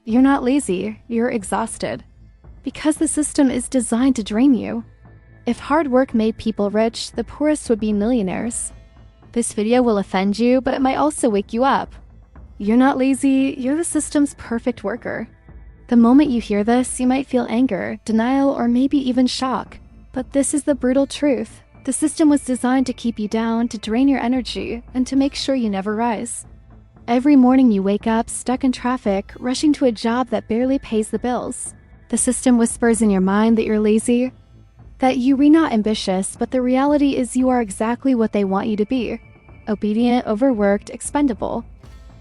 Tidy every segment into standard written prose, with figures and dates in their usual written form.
You're not lazy, you're exhausted. Because the system is designed to drain you. If hard work made people rich, the poorest would be millionaires. This video will offend you, but it might also wake you up. You're not lazy, you're the system's perfect worker. The moment you hear this, you might feel anger, denial, or maybe even shock. But this is the brutal truth. The system was designed to keep you down, to drain your energy, and to make sure you never rise. Every morning you wake up, stuck in traffic, rushing to a job that barely pays the bills. The system whispers in your mind that you're lazy, that you're not ambitious, but the reality is you are exactly what they want you to be. Obedient, overworked, expendable.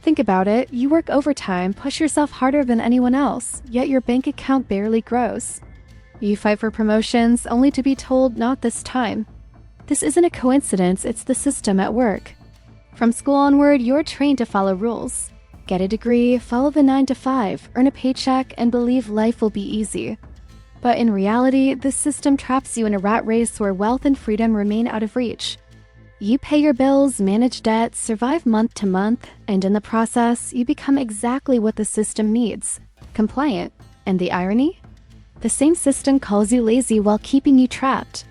Think about it, you work overtime, push yourself harder than anyone else, yet your bank account barely grows. You fight for promotions, only to be told not this time. This isn't a coincidence, it's the system at work. From school onward, you're trained to follow rules. Get a degree, follow the 9 to 5, earn a paycheck, and believe life will be easy. But in reality, this system traps you in a rat race where wealth and freedom remain out of reach. You pay your bills, manage debts, survive month to month, and in the process, you become exactly what the system needs, compliant. And the irony? The same system calls you lazy while keeping you trapped.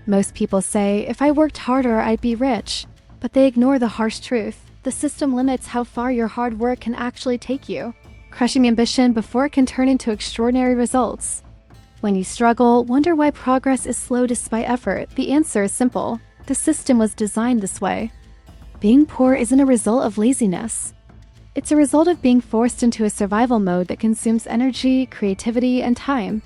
Most people say, if I worked harder, I'd be rich. But they ignore the harsh truth. The system limits how far your hard work can actually take you, crushing ambition before it can turn into extraordinary results. When you struggle, wonder why progress is slow despite effort, the answer is simple. The system was designed this way. Being poor isn't a result of laziness. It's a result of being forced into a survival mode that consumes energy, creativity, and time.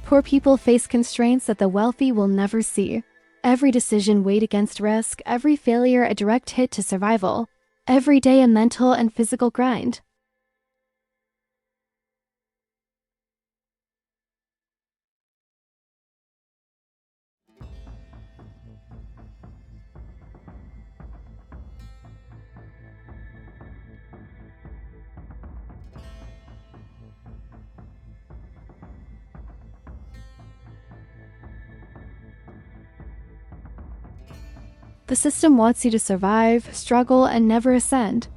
Poor people face constraints that the wealthy will never see. Every decision weighed against risk, every failure a direct hit to survival, every day a mental and physical grind. The system wants you to survive, struggle, and never ascend.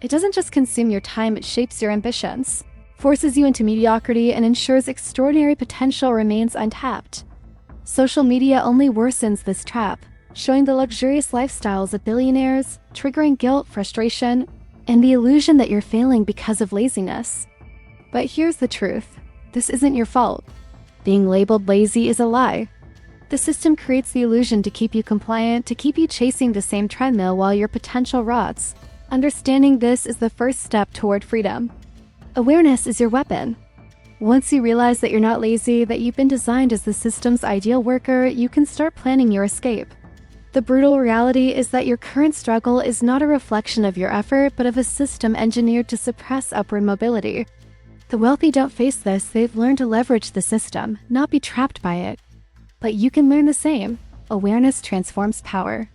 It doesn't just consume your time, it shapes your ambitions, forces you into mediocrity, and ensures extraordinary potential remains untapped. Social media only worsens this trap, showing the luxurious lifestyles of billionaires, triggering guilt, frustration, and the illusion that you're failing because of laziness. But here's the truth. This isn't your fault. Being labeled lazy is a lie. The system creates the illusion to keep you compliant, to keep you chasing the same treadmill while your potential rots. Understanding this is the first step toward freedom. Awareness is your weapon. Once you realize that you're not lazy, that you've been designed as the system's ideal worker, you can start planning your escape. The brutal reality is that your current struggle is not a reflection of your effort, but of a system engineered to suppress upward mobility. The wealthy don't face this, they've learned to leverage the system, not be trapped by it. But you can learn the same. Awareness transforms power.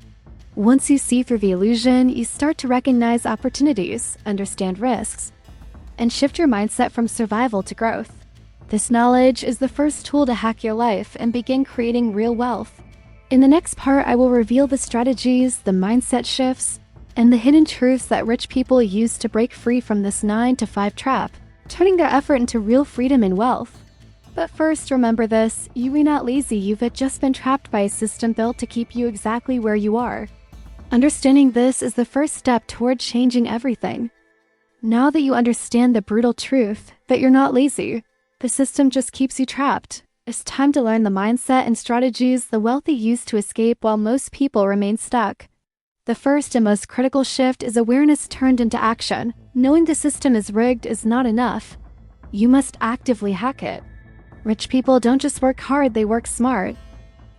Once you see through the illusion, you start to recognize opportunities, understand risks, and shift your mindset from survival to growth. This knowledge is the first tool to hack your life and begin creating real wealth. In the next part, I will reveal the strategies, the mindset shifts, and the hidden truths that rich people use to break free from this 9 to 5 trap, turning their effort into real freedom and wealth. But first, remember this, you are not lazy, you've just been trapped by a system built to keep you exactly where you are. Understanding this is the first step toward changing everything. Now that you understand the brutal truth, that you're not lazy, the system just keeps you trapped, it's time to learn the mindset and strategies the wealthy use to escape while most people remain stuck. The first and most critical shift is awareness turned into action. Knowing the system is rigged is not enough. You must actively hack it. Rich people don't just work hard, they work smart.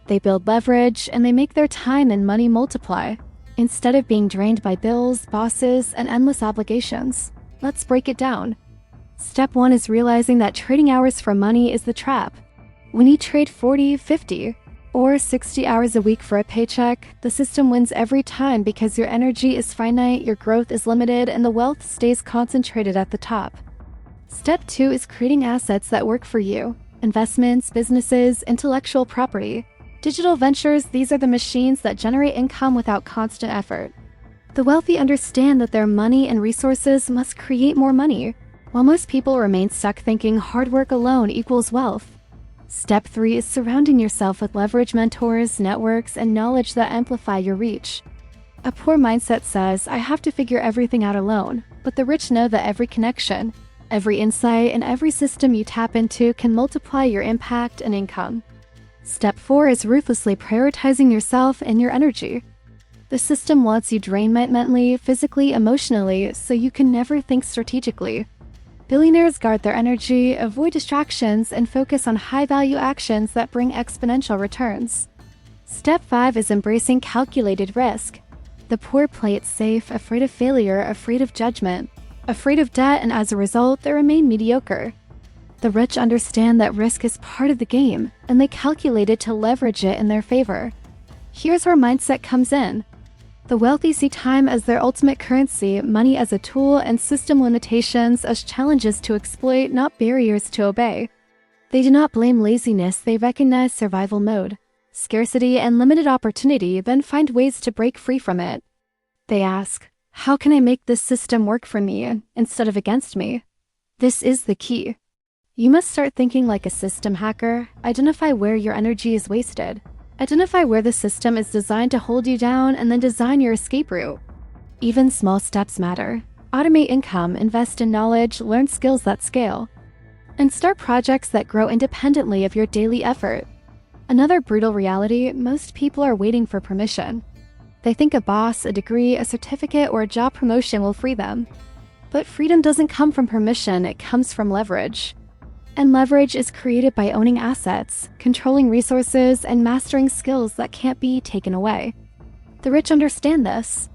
They build leverage, and they make their time and money multiply, instead of being drained by bills, bosses, and endless obligations. Let's break it down. Step 1 is realizing that trading hours for money is the trap. When you trade 40, 50, or 60 hours a week for a paycheck, the system wins every time because your energy is finite, your growth is limited, and the wealth stays concentrated at the top. Step 2 is creating assets that work for you. Investments, businesses, intellectual property. Digital ventures, these are the machines that generate income without constant effort. The wealthy understand that their money and resources must create more money. while most people remain stuck thinking hard work alone equals wealth. Step 3 is surrounding yourself with leverage mentors, networks, and knowledge that amplify your reach. A poor mindset says, I have to figure everything out alone, but the rich know that every connection, every insight, and every system you tap into can multiply your impact and income. Step 4 is ruthlessly prioritizing yourself and your energy. The system wants you drained mentally, physically, emotionally, so you can never think strategically. Billionaires guard their energy, avoid distractions, and focus on high-value actions that bring exponential returns. Step 5 is embracing calculated risk. The poor play it safe, afraid of failure, afraid of judgment, afraid of debt, and as a result, they remain mediocre. The rich understand that risk is part of the game, and they calculate it to leverage it in their favor. Here's where mindset comes in. The wealthy see time as their ultimate currency, money as a tool, and system limitations as challenges to exploit, not barriers to obey. They do not blame laziness, they recognize survival mode, scarcity, and limited opportunity, then find ways to break free from it. They ask, how can I make this system work for me instead of against me? This is the key. You must start thinking like a system hacker. Identify where your energy is wasted. Identify where the system is designed to hold you down, and then design your escape route. Even small steps matter. Automate income, invest in knowledge, learn skills that scale, and start projects that grow independently of your daily effort. Another brutal reality, most people are waiting for permission. They think a boss, a degree, a certificate, or a job promotion will free them. But freedom doesn't come from permission, it comes from leverage. And leverage is created by owning assets, controlling resources, and mastering skills that can't be taken away. The rich understand this.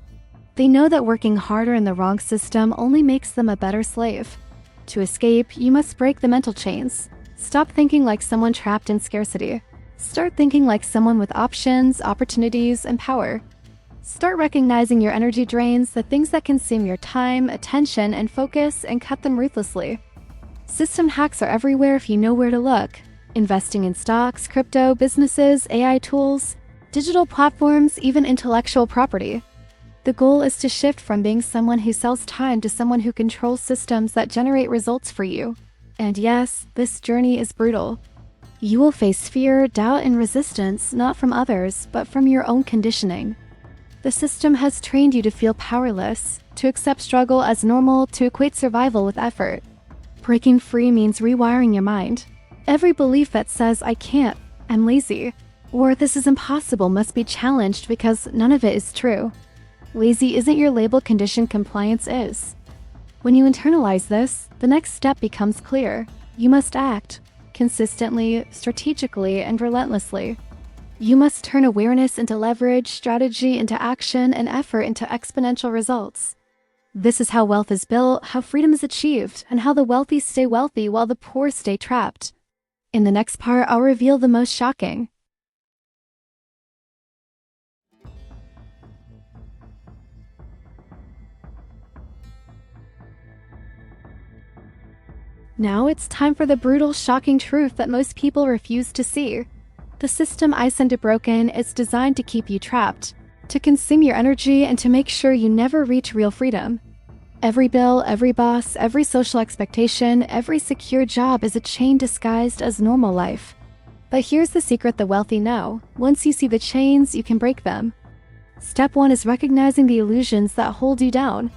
They know that working harder in the wrong system only makes them a better slave. To escape, you must break the mental chains. Stop thinking like someone trapped in scarcity. Start thinking like someone with options, opportunities, and power. Start recognizing your energy drains, the things that consume your time, attention, and focus, and cut them ruthlessly. System hacks are everywhere if you know where to look. Investing in stocks, crypto, businesses, AI tools, digital platforms, even intellectual property. The goal is to shift from being someone who sells time to someone who controls systems that generate results for you. And yes, this journey is brutal. You will face fear, doubt, and resistance, not from others, but from your own conditioning. The system has trained you to feel powerless, to accept struggle as normal, to equate survival with effort. Breaking free means rewiring your mind. Every belief that says, I can't, I'm lazy, or this is impossible must be challenged because none of it is true. Lazy isn't your label, condition compliance is. When you internalize this, the next step becomes clear. You must act, consistently, strategically, and relentlessly. You must turn awareness into leverage, strategy into action, and effort into exponential results. This is how wealth is built, how freedom is achieved, and how the wealthy stay wealthy while the poor stay trapped. In the next part, I'll reveal the most shocking. Now it's time for the brutal, shocking truth that most people refuse to see. The system I send to broken is designed to keep you trapped, to consume your energy, and to make sure you never reach real freedom. Every bill, every boss, every social expectation, every secure job is a chain disguised as normal life. But here's the secret the wealthy know. Once you see the chains, you can break them. Step 1 is recognizing the illusions that hold you down.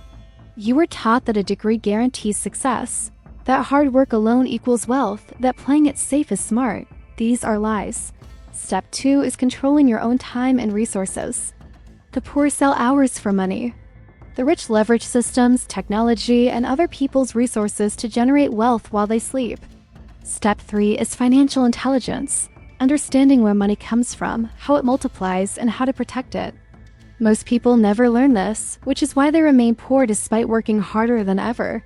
You were taught that a degree guarantees success, that hard work alone equals wealth, that playing it safe is smart. These are lies. Step 2 is controlling your own time and resources. The poor sell hours for money. The rich leverage systems, technology, and other people's resources to generate wealth while they sleep. Step 3 is financial intelligence, understanding where money comes from, how it multiplies, and how to protect it. Most people never learn this, which is why they remain poor despite working harder than ever.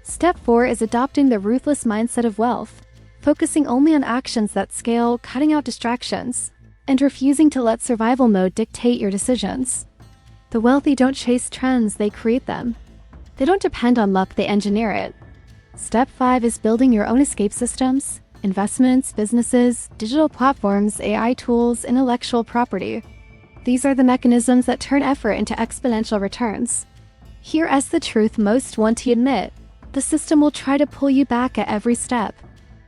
Step 4 is adopting the ruthless mindset of wealth, focusing only on actions that scale, cutting out distractions, and refusing to let survival mode dictate your decisions. The wealthy don't chase trends, they create them. They don't depend on luck, they engineer it. Step 5 is building your own escape systems, investments, businesses, digital platforms, AI tools, intellectual property. These are the mechanisms that turn effort into exponential returns. Here is the truth most want to admit. The system will try to pull you back at every step.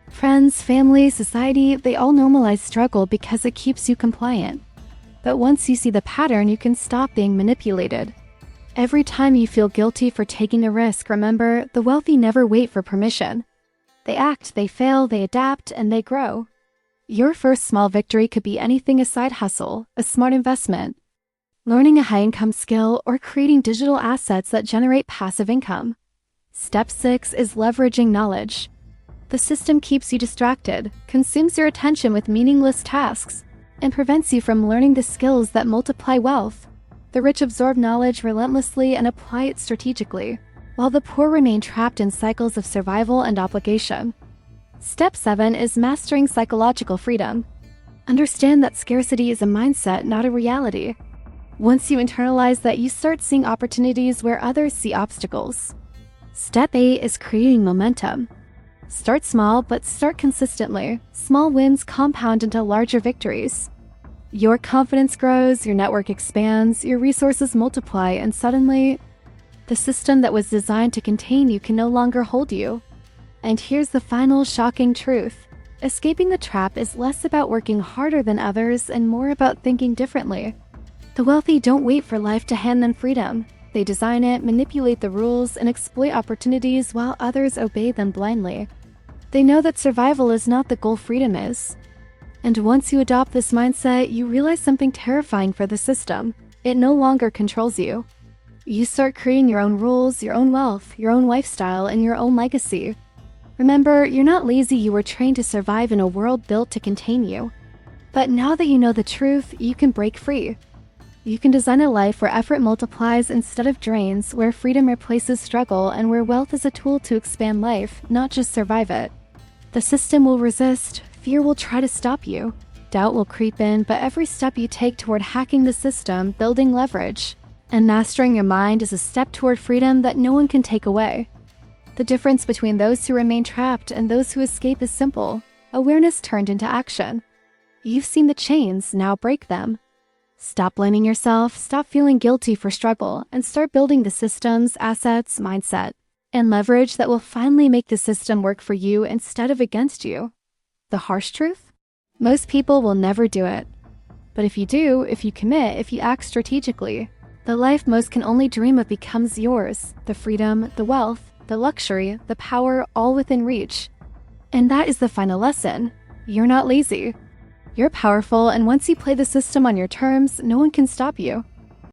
Friends, family, society, they all normalize struggle because it keeps you compliant. But once you see the pattern, you can stop being manipulated. Every time you feel guilty for taking a risk, remember, the wealthy never wait for permission. They act, they fail, they adapt, and they grow. Your first small victory could be anything: a side hustle, a smart investment, learning a high-income skill, or creating digital assets that generate passive income. Step 6 is leveraging knowledge. The system keeps you distracted, consumes your attention with meaningless tasks, and prevents you from learning the skills that multiply wealth. The rich absorb knowledge relentlessly and apply it strategically, while the poor remain trapped in cycles of survival and obligation. Step 7 is mastering psychological freedom. Understand that scarcity is a mindset, not a reality. Once you internalize that, you start seeing opportunities where others see obstacles. Step 8 is creating momentum. Start small, but start consistently. Small wins compound into larger victories. Your confidence grows, your network expands, your resources multiply, and suddenly, the system that was designed to contain you can no longer hold you. And here's the final shocking truth. Escaping the trap is less about working harder than others and more about thinking differently. The wealthy don't wait for life to hand them freedom. They design it, manipulate the rules, and exploit opportunities while others obey them blindly. They know that survival is not the goal, freedom is. And once you adopt this mindset, you realize something terrifying for the system. It no longer controls you. You start creating your own rules, your own wealth, your own lifestyle, and your own legacy. Remember, you're not lazy, you were trained to survive in a world built to contain you. But now that you know the truth, you can break free. You can design a life where effort multiplies instead of drains, where freedom replaces struggle, and where wealth is a tool to expand life, not just survive it. The system will resist, fear will try to stop you, doubt will creep in, but every step you take toward hacking the system, building leverage, and mastering your mind is a step toward freedom that no one can take away. The difference between those who remain trapped and those who escape is simple: awareness turned into action. You've seen the chains, now break them. Stop blaming yourself, stop feeling guilty for struggle, and start building the systems, assets, mindset, and leverage that will finally make the system work for you instead of against you. The harsh truth? Most people will never do it. But if you do, if you commit, if you act strategically, the life most can only dream of becomes yours. The freedom, the wealth, the luxury, the power, all within reach. And that is the final lesson. You're not lazy. You're powerful, and once you play the system on your terms, no one can stop you.